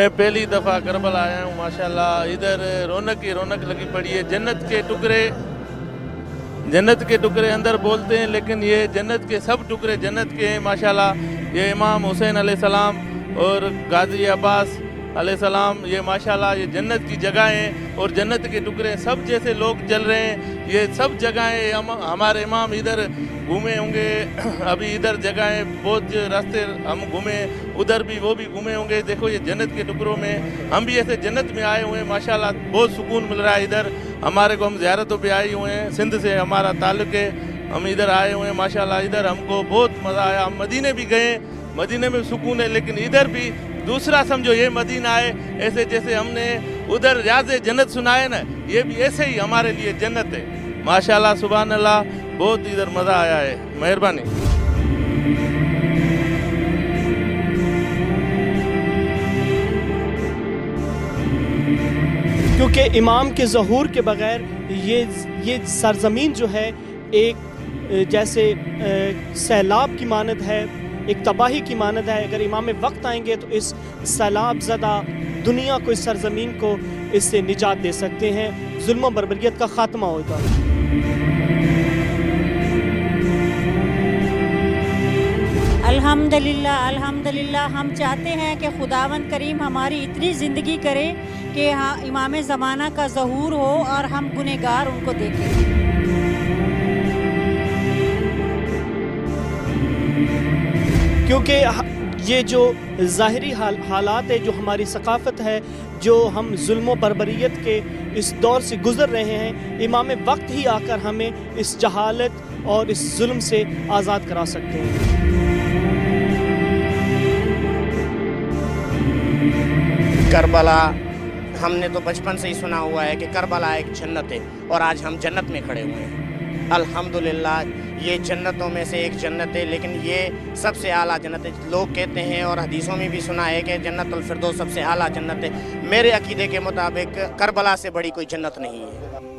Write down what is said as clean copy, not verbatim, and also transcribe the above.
मैं पहली दफ़ा करबला आया हूँ माशाल्लाह। इधर रौनक ही रौनक लगी पड़ी है। जन्नत के टुकड़े अंदर बोलते हैं, लेकिन ये जन्नत के सब टुकड़े जन्नत के हैं माशाल्लाह। ये इमाम हुसैन अलैहिस्सलाम और गाजी अब्बास अलैहिस्सलाम, ये माशाल्लाह ये जन्नत की जगह हैं और जन्नत के टुकड़े सब जैसे लोग चल रहे हैं। ये सब जगहें हमारे इमाम इधर घूमे होंगे। अभी इधर जगहें बहुत रास्ते हम घूमे, उधर भी वो भी घूमे होंगे। देखो ये जन्नत के टुकड़ों में हम भी ऐसे जन्नत में आए हुए हैं माशाल्लाह। बहुत सुकून मिल रहा है इधर हमारे को। हम ज़ियारतों पे आए हुए हैं, सिंध से हमारा ताल्लुक़ है, हम इधर आए हुए हैं माशाल्लाह। इधर हमको बहुत मज़ा आया। हम मदीने भी गए, मदीने में सुकून है, लेकिन इधर भी दूसरा समझो ये मदीना है। ऐसे जैसे हमने उधर रियाज़ जन्नत सुना है ना, ये भी ऐसे ही हमारे लिए जन्नत है माशाल्लाह। सुभान अल्लाह, बहुत इधर मज़ा आया है। मेहरबानी। क्योंकि इमाम के ज़हूर के बग़ैर ये सरज़मीन जो है एक जैसे सैलाब की मानद है, एक तबाही की मानद है। अगर इमाम वक्त आएंगे तो इस सैलाब ज़दा दुनिया को, इस सरज़मीन को इससे निजात दे सकते हैं। जुल्म व बर्बरियत का ख़ात्मा होगा। अल्हम्दुलिल्लाह अल्हम्दुलिल्लाह। हम चाहते हैं कि खुदावंद करीम हमारी इतनी ज़िंदगी करे कि हाँ इमाम ज़माना का ज़हूर हो और हम गुनहगार उनको देखें। क्योंकि ये जो ज़ाहिरी हालात है, जो हमारी सकाफ़त है, जो हम जुल्म बर्बरियत के इस दौर से गुज़र रहे हैं, इमाम वक्त ही आकर हमें इस जहालत और इस जुल्म से आज़ाद करा सकते हैं। करबला हमने तो बचपन से ही सुना हुआ है कि करबला एक जन्नत है, और आज हम जन्नत में खड़े हुए हैं। अल्हम्दुलिल्लाह, ये जन्नतों में से एक जन्नत है, लेकिन ये सबसे आला जन्नत है। लोग कहते हैं और हदीसों में भी सुना है कि जन्नतुल फिरदौस सबसे आला जन्नत है। मेरे अकीदे के मुताबिक करबला से बड़ी कोई जन्नत नहीं है।